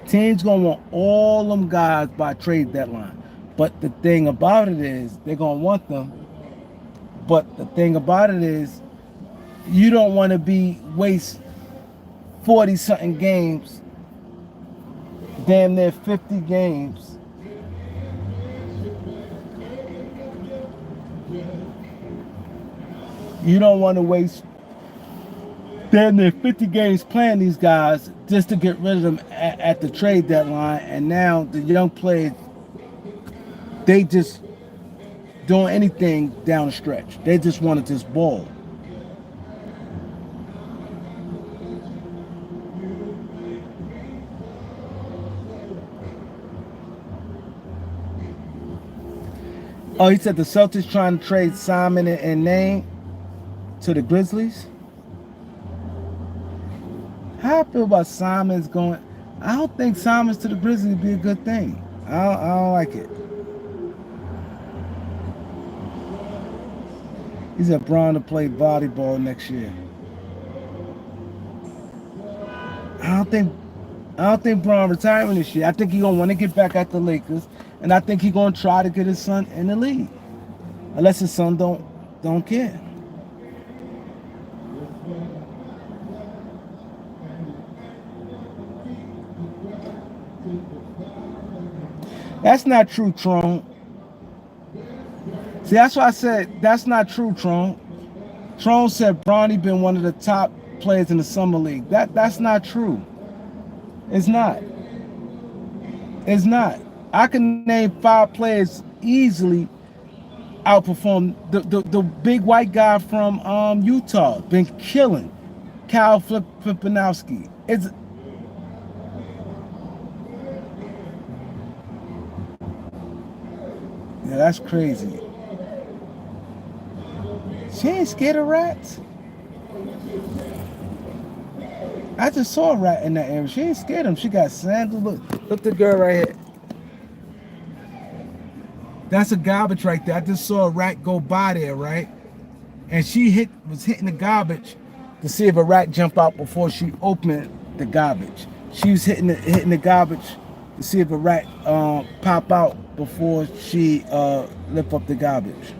Teams gonna want all them guys by trade deadline. But the thing about it is, they're gonna want them. But the thing about it is, you don't want to be waste 40 something games, damn near 50 games. You don't want to waste damn near 50 games playing these guys just to get rid of them at the trade deadline. And now the young players, they just doing anything down the stretch. They just want to just ball. Oh, he said the Celtics trying to trade Simon and Name to the Grizzlies. How I feel about Simon's going? I don't think Simon's to the Grizzlies would be a good thing. I don't like it. He said Bron to play volleyball next year. I don't think Bron retiring this year. I think he gonna want to get back at the Lakers, and I think he gonna try to get his son in the league, unless his son don't care. That's not true, Tron. See, that's why I said that's not true, Tron. Tron said Bronny been one of the top players in the summer league. That's not true. It's not. It's not. I can name 5 players easily outperform the big white guy from Utah. Been killing. Kyle Flippanowski. It's yeah, that's crazy. She ain't scared of rats. I just saw a rat in that area. She ain't scared of him. She got sandals. Look the girl right here. That's a garbage right there. I just saw a rat go by there, right? And she was hitting the garbage to see if a rat jump out before she opened the garbage. She was hitting the garbage to see if a rat pop out before she lift up the garbage.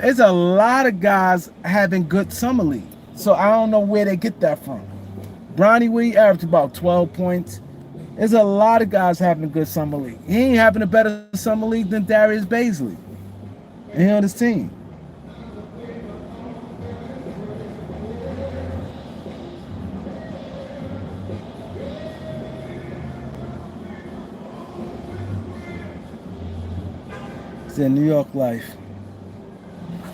It's a lot of guys having good summer league, so I don't know where they get that from. Bronny, we averaged about 12 points. There's a lot of guys having a good summer league. He ain't having a better summer league than Darius Baisley, and he on his team. It's in New York life.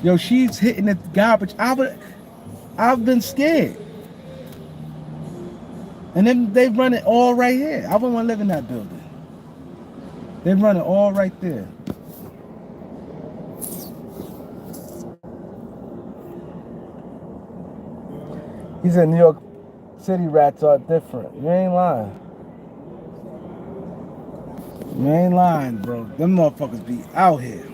Yo, she's hitting the garbage. I've been scared. And then they run it all right here. I wouldn't want to live in that building. They run it all right there. He said New York City rats are different. You ain't lying. You ain't lying, bro. Them motherfuckers be out here.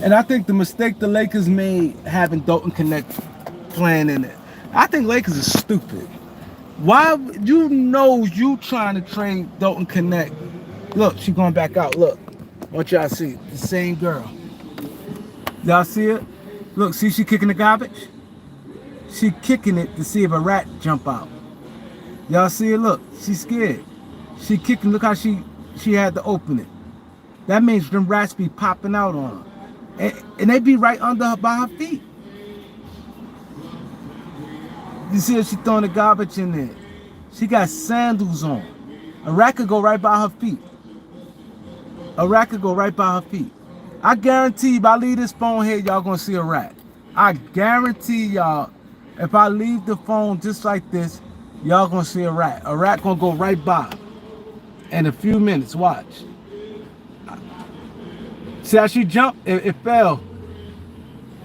And I think the mistake the Lakers made having Dalton Connect playing in it, I think Lakers is stupid. Why you trying to trade Dalton Connect? Look, she going back out. Look, what y'all see? The same girl. Y'all see it? Look, see she kicking the garbage? She kicking it to see if a rat jump out. Y'all see it? Look, she's scared. She kicking. Look how she had to open it. That means them rats be popping out on her. And they be right under her by her feet. You see her, she throwing the garbage in there. She got sandals on. A rat could go right by her feet. A rat could go right by her feet. I guarantee if I leave this phone here, y'all gonna see a rat. I guarantee y'all, if I leave the phone just like this, y'all gonna see a rat. A rat gonna go right by. In a few minutes, watch. See how she jumped? It fell.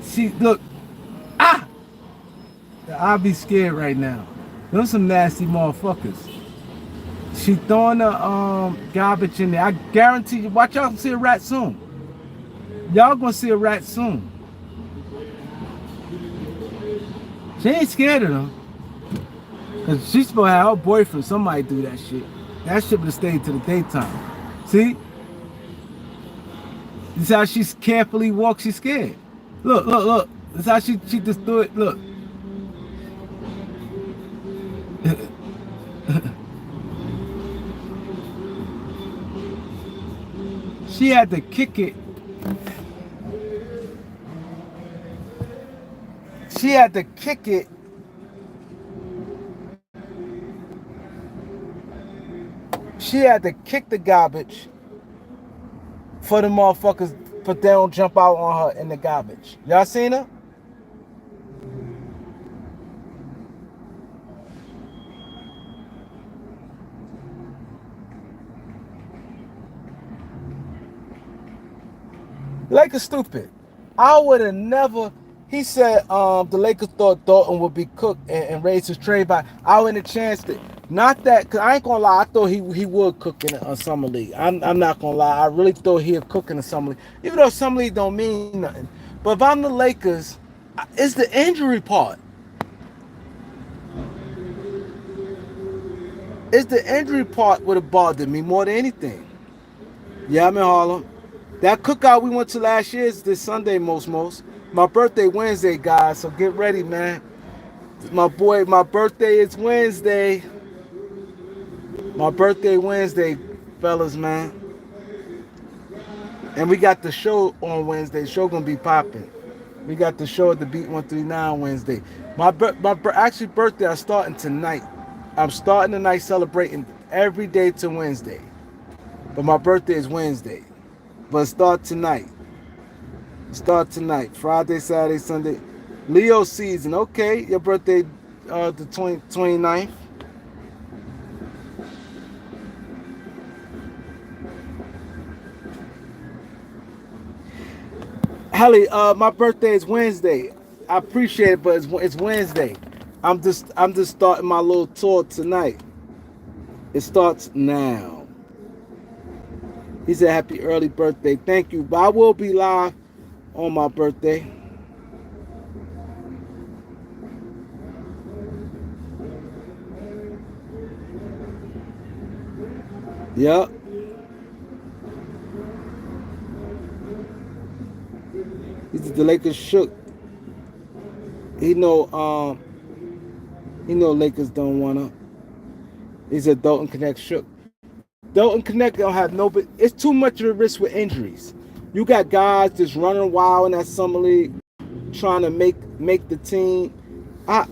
See, look. Ah! I'll be scared right now. Those some nasty motherfuckers. She throwing the garbage in there. I guarantee you, watch y'all see a rat soon. Y'all gonna see a rat soon. She ain't scared of them. Cause she's supposed to have her boyfriend, somebody do that shit. That shit would have stayed to the daytime. See? This is how she carefully walks, she's scared. Look, look, look. This is how she just do it, look. She had to kick it. She had to kick it. She had to kick the garbage for the motherfuckers, but they don't jump out on her in the garbage. Y'all seen her? Lakers stupid. I would have never. He said the Lakers thought Dalton would be cooked and raise his trade by. I wouldn't have chanced it. Not that, because I ain't gonna lie, I thought he would cook in a summer league. I'm not gonna lie, I really thought he'd cook in a summer league. Even though summer league don't mean nothing. But if I'm the Lakers, it's the injury part. It's the injury part would have bothered me more than anything. Yeah, I'm in Harlem. That cookout we went to last year is this Sunday, most. My birthday Wednesday, guys, so get ready, man. My birthday is Wednesday. My birthday Wednesday, fellas, man. And we got the show on Wednesday. The show gonna be popping. We got the show at the Beat 139 Wednesday. My actually birthday. I'm starting tonight. I'm starting tonight, celebrating every day to Wednesday. But my birthday is Wednesday. But start tonight. Start tonight. Friday, Saturday, Sunday. Leo season. Okay, your birthday the 29th. Hallie, my birthday is Wednesday. I appreciate it, but it's Wednesday. I'm just starting my little tour tonight. It starts now. He said happy early birthday. Thank you. But I will be live on my birthday. Yep. He said the Lakers shook. He know Lakers don't wanna. He said Dalton Connect shook. Dalton Connect don't have no, but it's too much of a risk with injuries. You got guys just running wild in that summer league, trying to make the team. I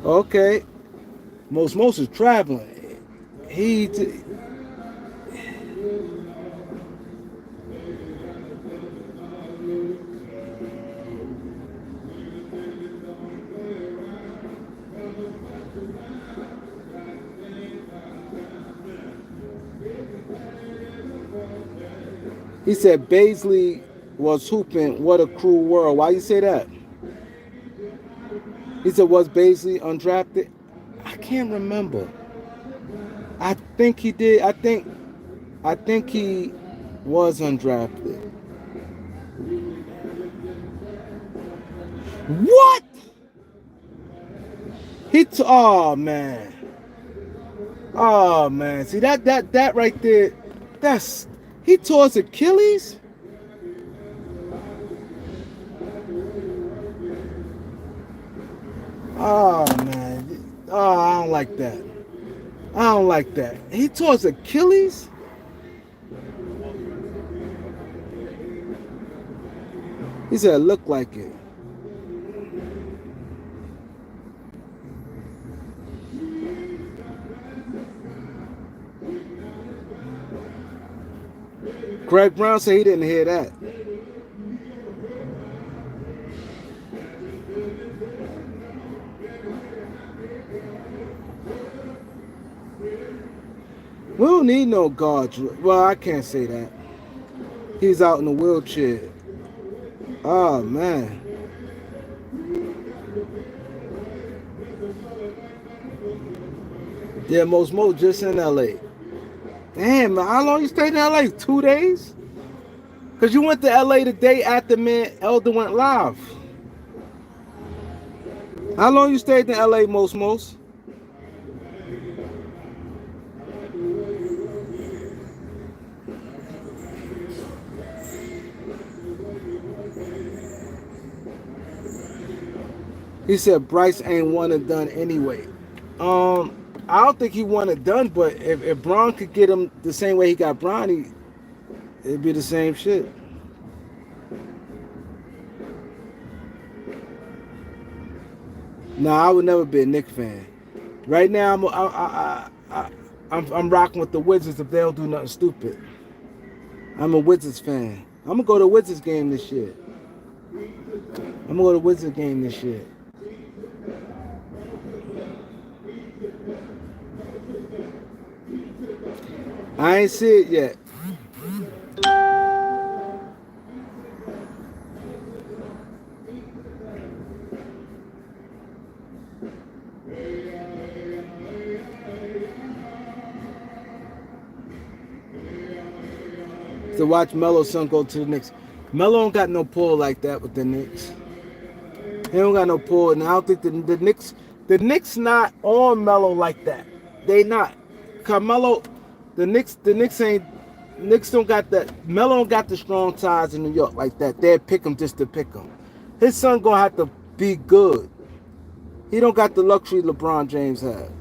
okay. Most is traveling. He he said Baisley was hooping. What a cruel world. Why you say that? He said was Baisley undrafted? I can't remember. I think he did. I think he was undrafted. What? Oh man. Oh man. See that right there. That's he tore his Achilles. Oh man. Oh, I don't like that. I don't like that. He tore his Achilles. He said it looked like it. Greg Brown said he didn't hear that. We don't need no guards. Well, I can't say that. He's out in a wheelchair. Oh man. Yeah, most just in LA. Damn, man, how long you stayed in LA? 2 days? Cause you went to LA the day after man Elder went live. How long you stayed in LA, most? He said Bryce ain't one and done anyway. I don't think he one and done, but if Bron could get him the same way he got Bronny, it'd be the same shit. Nah, I would never be a Knicks fan. Right now, I'm rocking with the Wizards if they don't do nothing stupid. I'm a Wizards fan. I'm gonna go to Wizards game this year. I'm gonna go to Wizards game this year. I ain't see it yet. To watch Melo's son go to the Knicks. Melo don't got no pull like that with the Knicks. He don't got no pull, and I don't think the Knicks not on Melo like that. They not. Carmelo, the Knicks ain't Knicks don't got that. Melo don't got the strong ties in New York like that. They'll pick him just to pick him. His son gonna have to be good. He don't got the luxury LeBron James had.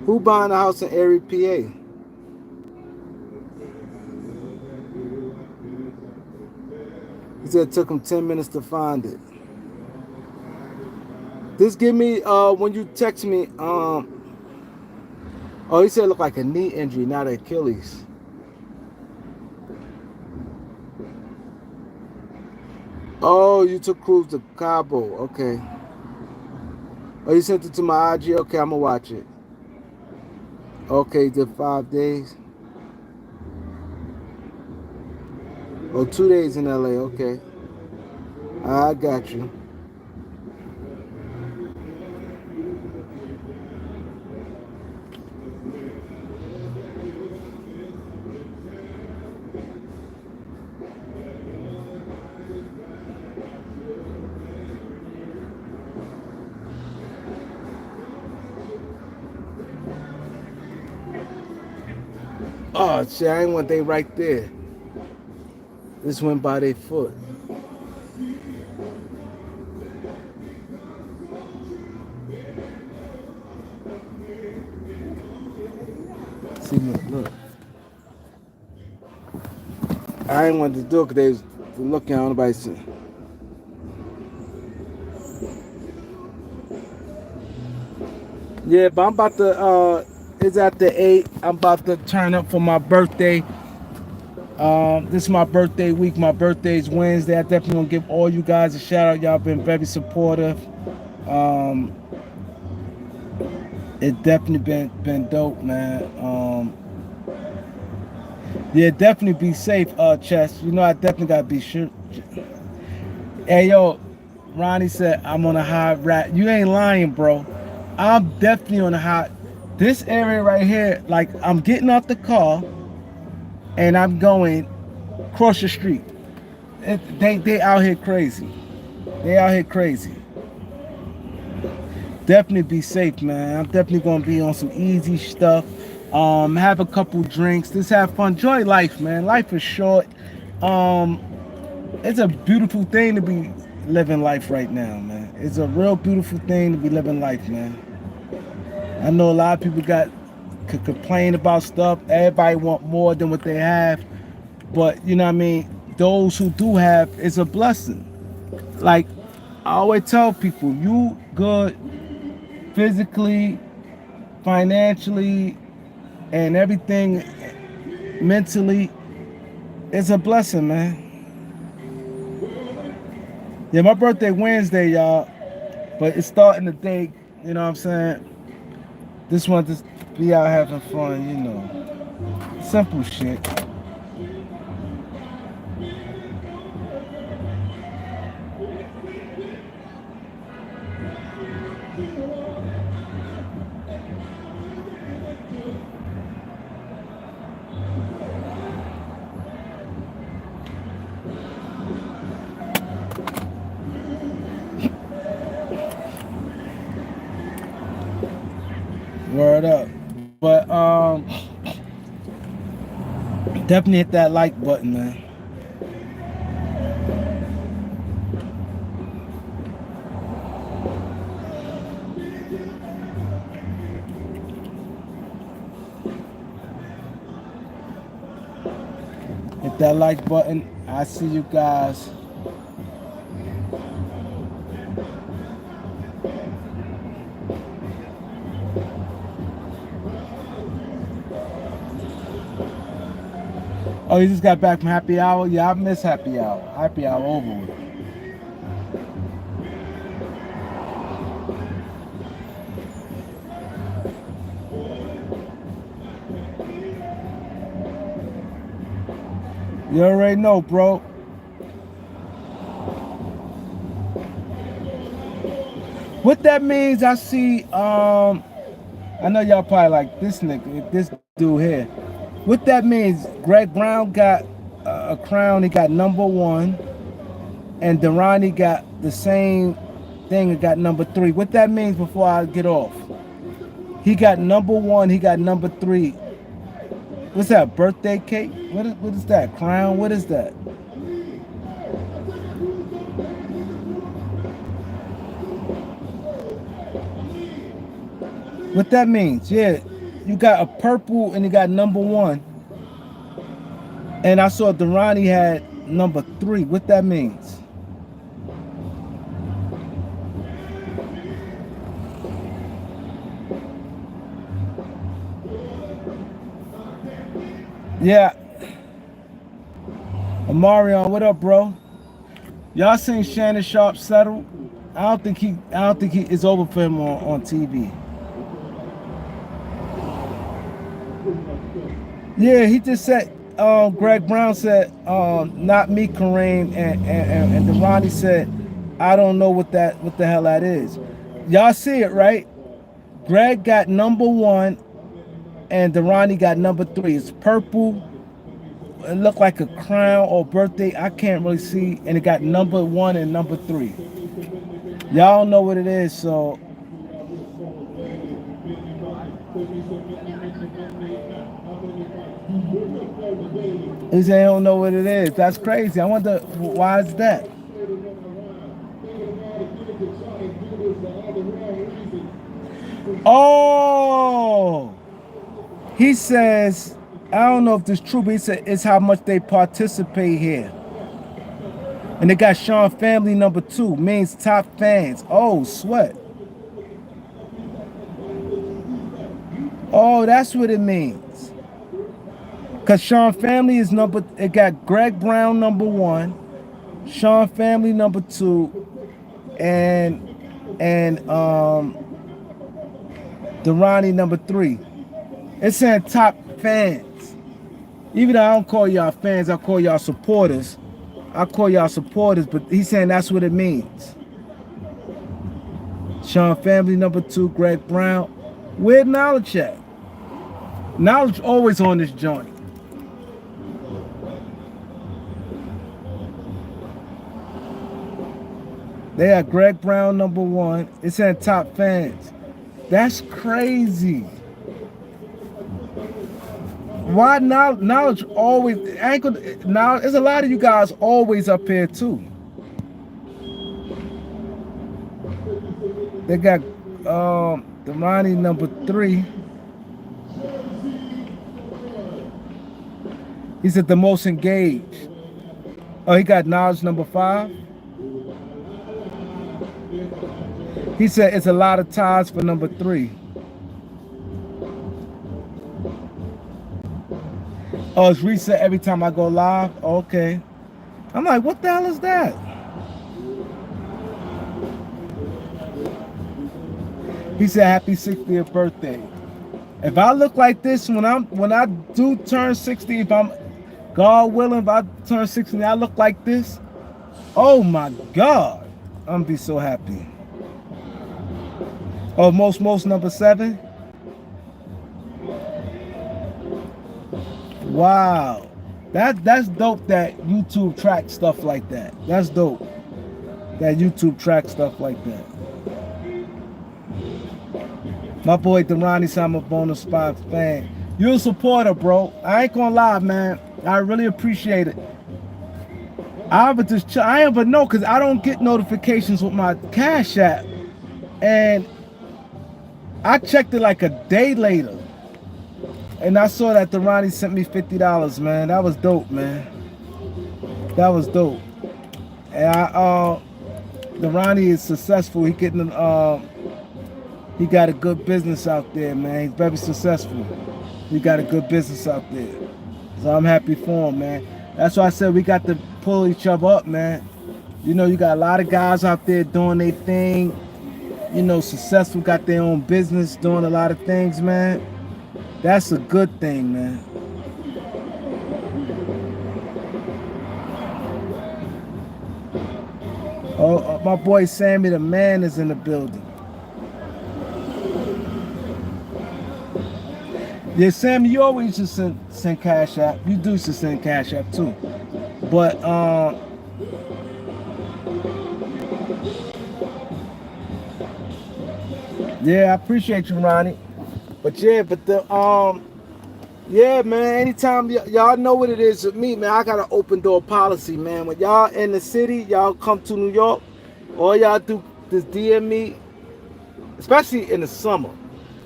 Who buying a house in Erie, PA? He said it took him 10 minutes to find it. This give me when you text me oh, he said it looked like a knee injury, not Achilles. Oh, you took cruise to Cabo. Okay. Oh, you sent it to my IG. Okay, I'm gonna watch it. Okay, did 5 days. Oh, 2 days in LA. Okay, I got you. Oh shit, I ain't want they right there. This went by their foot. See, look. I ain't want to do it because they was looking on nobody see. Yeah, but I'm about to it's after 8. I'm about to turn up for my birthday. This is my birthday week. My birthday's Wednesday. I definitely want to give all you guys a shout out. Y'all been very supportive. Um, it definitely been dope, man. Yeah, definitely be safe, Chess. You know I definitely gotta be sure. Hey yo, Ronnie said I'm on a high rat. You ain't lying, bro. I'm definitely on a high. This area right here, like I'm getting off the car and I'm going across the street. They out here crazy. They out here crazy. Definitely be safe, man. I'm definitely gonna be on some easy stuff. Have a couple drinks. Just have fun. Enjoy life, man. Life is short. Um, it's a beautiful thing to be living life right now, man. It's a real beautiful thing to be living life, man. I know a lot of people could complain about stuff. Everybody want more than what they have, but you know what I mean. Those who do have, it's a blessing. Like I always tell people, you good physically, financially, and everything mentally. It's a blessing, man. Yeah, my birthday Wednesday, y'all, but it's starting the day. You know what I'm saying? Just want to be out having fun, you know. Simple shit. Word up. But definitely hit that like button, man. Hit that like button. I see you guys. Oh, you just got back from happy hour? Yeah, I miss happy hour. Happy hour over with. You already know, bro. What that means, I see, I know y'all probably like this nigga, this dude here. What that means, Greg Brown got a crown. He got number one, and Durrani got the same thing and got number three. What that means before I get off? He got number one. He got number three. What's that? Birthday cake? What is that? Crown? What is that? What that means? Yeah, you got a purple and you got number one, and I saw Durrani had number three. What that means? Yeah, Amarion, what up, bro? Y'all seen Shannon Sharp settle? I don't think he is over for him on TV. Yeah, he just said. Greg Brown said, "Not me, Kareem," and Ronnie said, "I don't know what the hell that is." Y'all see it, right? Greg got number one, and Durrani got number three. It's purple. It looked like a crown or birthday. I can't really see, and it got number one and number three. Y'all know what it is, so he said he don't know what it is. That's crazy. I wonder why is that? Oh, he says, I don't know if this is true, but he said it's how much they participate here. And they got Sean Family number two, means top fans. Oh, sweat. Oh, that's what it means. Cause Sean Family is it got Greg Brown number one, Sean Family number two, and Durrani number three. It's saying top fans. Even though I don't call y'all fans, I call y'all supporters. I call y'all supporters, but he's saying that's what it means. Sean Family number two, Greg Brown. Where knowledge at? Knowledge always on this joint. They have Greg Brown number one. It's saying top fans. That's crazy. Why knowledge always now? There's a lot of you guys always up here too. They got Durrani number three. He said the most engaged. Oh, he got knowledge number five. He said it's a lot of ties for number three. Oh, it's reset every time I go live? Okay. I'm like, what the hell is that? He said happy 60th birthday. If I look like this when I do turn 60, if I'm God willing, if I turn 60 and I look like this, oh my God, I'm gonna be so happy. Oh, most number 7. Wow, that's dope. That YouTube track stuff like that. That's dope. That YouTube track stuff like that. My boy Durrani said I'm a bonus spot fan. You're a supporter, bro. I ain't gonna lie, man. I really appreciate it. I ever know because I don't get notifications with my Cash App, and I checked it like a day later, and I saw that Durrani sent me $50, man. That was dope, man. That was dope. And Durrani is successful. He got a good business out there, man. He's very successful. He got a good business out there. So I'm happy for him, man. That's why I said we got to pull each other up, man. You know, you got a lot of guys out there doing their thing. You know, successful, got their own business, doing a lot of things, man. That's a good thing, man. Oh, my boy Sammy the man is in the building. Yeah, Sam, you always used to send Cash App. You do used to send Cash App too. But yeah, I appreciate you, Ronnie. But yeah, but the yeah, man. Anytime y'all know what it is with me, man. I got an open door policy, man. When y'all in the city, y'all come to New York, all y'all do is DM me, especially in the summer.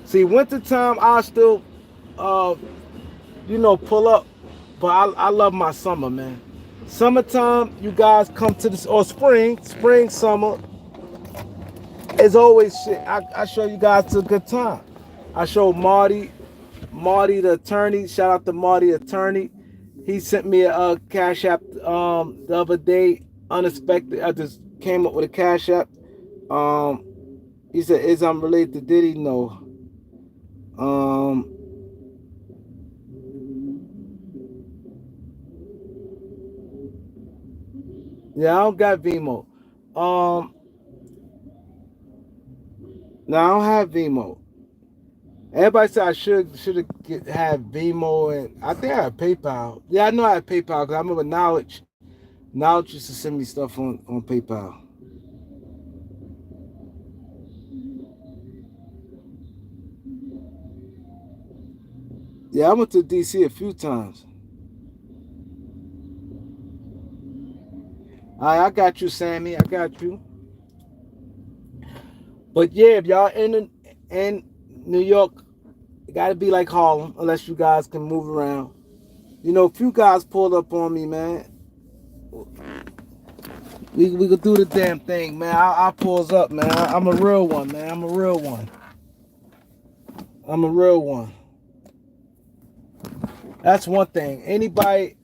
See, wintertime, I still, uh, pull up. But I love my summer, man. Summertime, you guys come to this, or spring, summer. It's always shit. I show you guys a good time. I show Marty the attorney. Shout out to Marty the attorney. He sent me a cash app the other day, unexpected. I just came up with a cash app. Um, he said, "Is I'm related to Diddy?" No. Um, yeah, I don't got Vimo. Um, no, I don't have Vimo. Everybody said I should have Vimo, and I think I have PayPal. Yeah, I know I have PayPal because I remember Knowledge used to send me stuff on PayPal. Yeah, I went to DC a few times. I got you, Sammy. I got you. But yeah, if y'all in New York, it got to be like Harlem, unless you guys can move around. A few guys pulled up on me, man. We could do the damn thing, man. I pulls up, man. I'm a real one, man. I'm a real one. I'm a real one. That's one thing. Anybody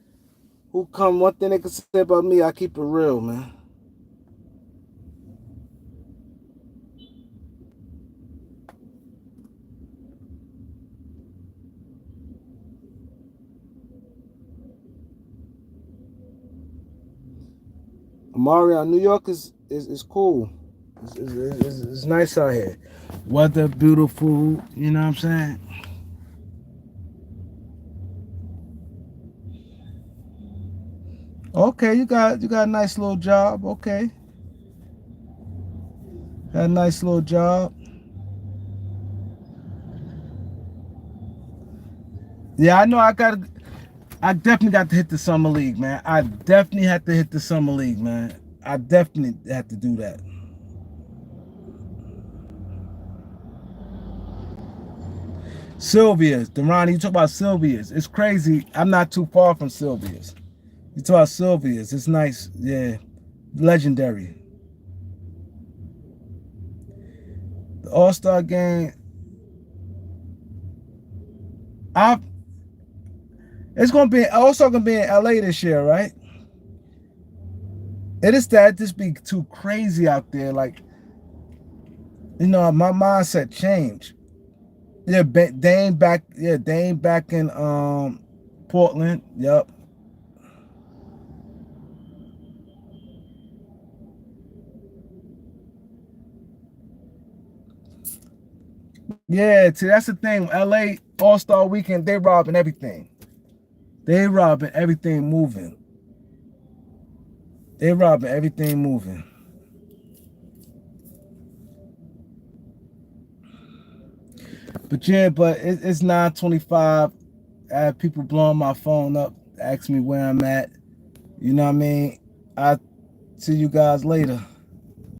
who come, one thing they can say about me, I keep it real, man. Mario, New York is cool. It's nice out here. Weather beautiful. You know what I'm saying? Okay, you got a nice little job. Okay, got a nice little job. Yeah, I know. I definitely got to hit the summer league, man. I definitely had to hit the summer league, man. I definitely had to do that. Sylvia's, Deronnie, you talk about Sylvia's. It's crazy. I'm not too far from Sylvia's. You talk about Sylvia's. It's nice. Yeah, legendary. The All Star game. I It's gonna be also gonna be in LA this year, right? It is that this be too crazy out there. Like, my mindset changed. Yeah, Dame back. Yeah, Dame back in Portland. Yep. Yeah, see, that's the thing. LA All Star Weekend, they robbing everything. They robbing everything moving. They robbing everything moving. But yeah, but it's 9:25. I have people blowing my phone up, asking me where I'm at. You know what I mean? I see you guys later.